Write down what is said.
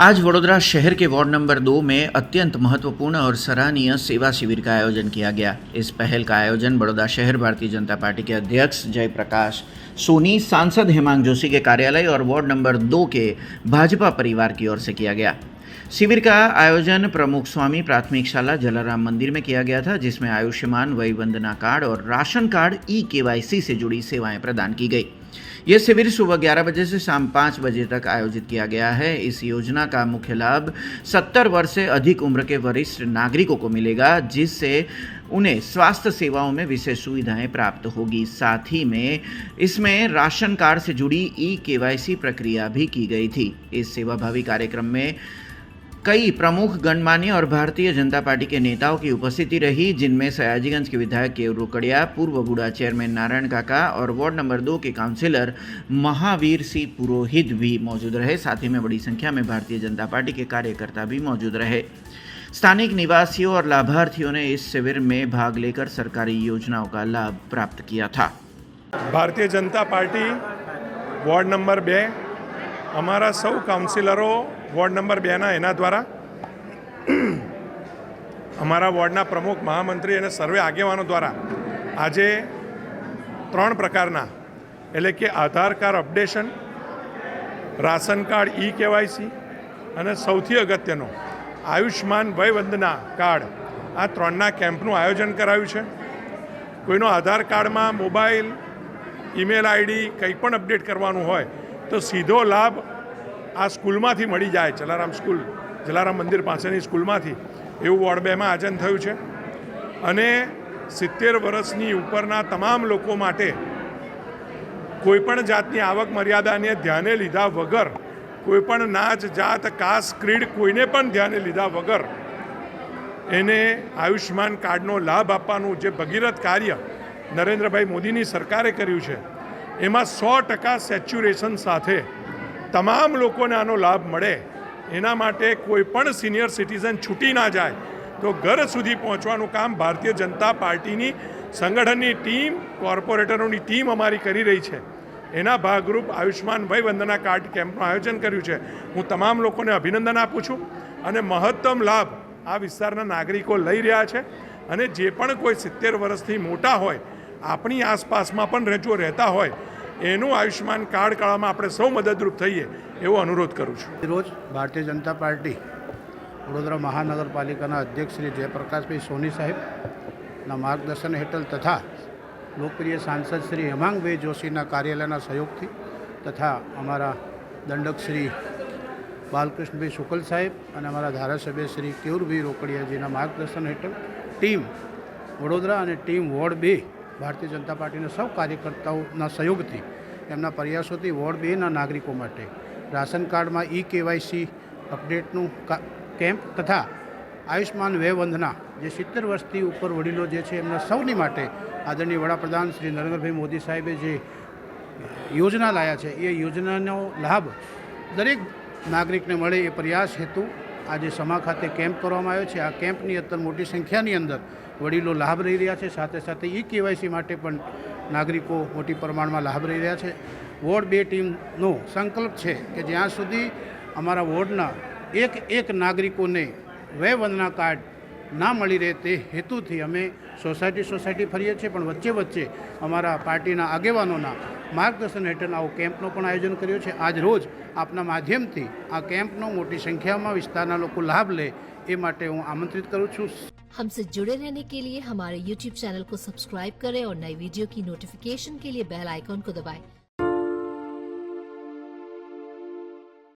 आज वडोदरा शहर के वार्ड नंबर 2 में अत्यंत महत्वपूर्ण और सराहनीय सेवा शिविर का आयोजन किया गया। इस पहल का आयोजन बड़ौदा शहर भारतीय जनता पार्टी के अध्यक्ष जयप्रकाश सोनी, सांसद हेमांग जोशी के कार्यालय और वार्ड नंबर 2 के भाजपा परिवार की ओर से किया गया। शिविर का आयोजन प्रमुख स्वामी प्राथमिक शाला जलाराम मंदिर में किया गया था, जिसमें आयुष्मान वय वंदना कार्ड और राशन कार्ड KYC से जुड़ी सेवाएं प्रदान की गई। यह शिविर सुबह 11 बजे से शाम 5 बजे तक आयोजित किया गया है। इस योजना का मुख्य लाभ 70 वर्ष से अधिक उम्र के वरिष्ठ नागरिकों को मिलेगा, जिससे उन्हें स्वास्थ्य सेवाओं में विशेष सुविधाएं प्राप्त होगी। साथ ही में इसमें राशन कार्ड से जुड़ी KYC प्रक्रिया भी की गई थी। इस सेवाभावी कार्यक्रम में कई प्रमुख गणमान्य और भारतीय जनता पार्टी के नेताओं की उपस्थिति रही, जिनमें सयाजीगंज के विधायक केवल रोकड़िया, पूर्व बूढ़ा चेयरमैन नारायण काका और वार्ड नंबर 2 के काउंसिलर महावीर सिंह पुरोहित भी मौजूद रहे। साथ ही में बड़ी संख्या में भारतीय जनता पार्टी के कार्यकर्ता भी मौजूद रहे। स्थानिक निवासियों और लाभार्थियों ने इस शिविर में भाग लेकर सरकारी योजनाओं का लाभ प्राप्त किया था। Bharatiya Janata party ward number 2 અમારા સૌ કાઉન્સિલરો વોર્ડ નંબર 2ના એના દ્વારા અમારા વોર્ડના પ્રમુખ, મહામંત્રી અને સર્વે આગેવાનો દ્વારા આજે 3 પ્રકારના એટલે કે Aadhaar card updation, ration card KYC અને સૌથી અગત્યનો આયુષ્માન વય વંદના કાર્ડ, આ 3ના કેમ્પનું આયોજન કરાયું છે। કોઈનો આધાર કાર્ડમાં મોબાઈલ, ઈમેલ ID કંઈ પણ અપડેટ કરવાનું હોય તો સીધો લાભ આ સ્કૂલમાંથી મળી જાય, જલારામ મંદિર પાસેની સ્કૂલમાંથી, એવું વોર્ડ 2માં આયોજન થયું છે। અને 70 વર્ષની ઉપરના તમામ લોકો માટે કોઈપણ જાતની આવક મર્યાદાને ધ્યાને લીધા વગર, કોઈપણ નાચ, જાત, કાસ્ટ, ક્રીડ કોઈને પણ ધ્યાને લીધા વગર એને આયુષ્માન કાર્ડનો લાભ આપવાનું જે ભગીરથ કાર્ય નરેન્દ્રભાઈ મોદીની સરકારે કર્યું છે, એમાં 100% સેચ્યુરેશન સાથે તમામ લોકોને આનો લાભ મળે, એના માટે કોઈ પણ સિનિયર સિટીઝન છૂટી ના જાય, તો ઘર સુધી પહોંચવાનું કામ ભારતીય જનતા પાર્ટીની સંગઠનની ટીમ, કોર્પોરેટરોની ટીમ અમારી કરી રહી છે। એના ભાગરૂપ આયુષ્માન વય વંદના કાર્ડ કેમ્પનું આયોજન કર્યું છે। હું તમામ લોકોને અભિનંદન આપું છું અને મહત્તમ લાભ આ વિસ્તારના નાગરિકો લઈ રહ્યા છે। અને જે પણ કોઈ 70 વર્ષથી મોટા હોય, આપણી આસપાસમાં પણ જો રહેતા હોય, એનું આયુષ્માન કાર્ડ કાઢવામાં આપણે સૌ મદદરૂપ થઈએ એવો અનુરોધ કરું છું। રોજ ભારતીય જનતા પાર્ટી વડોદરા મહાનગરપાલિકાના અધ્યક્ષ શ્રી જયપ્રકાશભાઈ સોની સાહેબના માર્ગદર્શન હેઠળ તથા લોકપ્રિય સાંસદ શ્રી હેમાંગભાઈ જોશીના કાર્યાલયના સહયોગથી તથા અમારા દંડક શ્રી બાલકૃષ્ણભાઈ શુકલ સાહેબ અને અમારા ધારાસભ્ય શ્રી કેવુરભાઈ રોકડિયાજીના માર્ગદર્શન હેઠળ ટીમ વડોદરા અને ટીમ વોર્ડ 2 ભારતીય જનતા પાર્ટીના સૌ કાર્યકર્તાઓના સહયોગથી, એમના પ્રયાસોથી વોર્ડ 2ના નાગરિકો માટે રાશન કાર્ડમાં KYC અપડેટનું કેમ્પ તથા આયુષ્માન વય વંદના, જે 70 વર્ષથી ઉપર વડીલો જે છે એમના સૌની માટે આદરણીય વડાપ્રધાન શ્રી નરેન્દ્રભાઈ મોદી સાહેબે જે યોજના લાયા છે, એ યોજનાનો લાભ દરેક નાગરિકને મળે એ પ્રયાસ હેતુ આજે સમા ખાતે કેમ્પ કરવામાં આવ્યો છે। આ કેમ્પની અંદર મોટી સંખ્યાની અંદર વડીલો લાભ લઈ રહ્યા છે, સાથે સાથે KYC માટે પણ નાગરિકો મોટી પ્રમાણમાં લાભ લઈ રહ્યા છે। વોર્ડ 2 ટીમનો સંકલ્પ છે કે જ્યાં સુધી અમારા વોર્ડના એક નાગરિકોને વય વંદના કાર્ડ ના મળી રહે તે હેતુથી અમે સોસાયટી ફરીએ છીએ, પણ વચ્ચે અમારા પાર્ટીના આગેવાનોના માર્ગદર્શન હેઠળ આવો કેમ્પનો પણ આયોજન કર્યો છે। આજ રોજ આપના માધ્યમથી આ કેમ્પનો મોટી સંખ્યામાં વિસ્તારના લોકો લાભ લે એ માટે હું આમંત્રિત કરું છું। हमसे जुड़े रहने के लिए हमारे YouTube चैनल को सब्सक्राइब करें और नई वीडियो की नोटिफिकेशन के लिए बेल आइकॉन को दबाएं।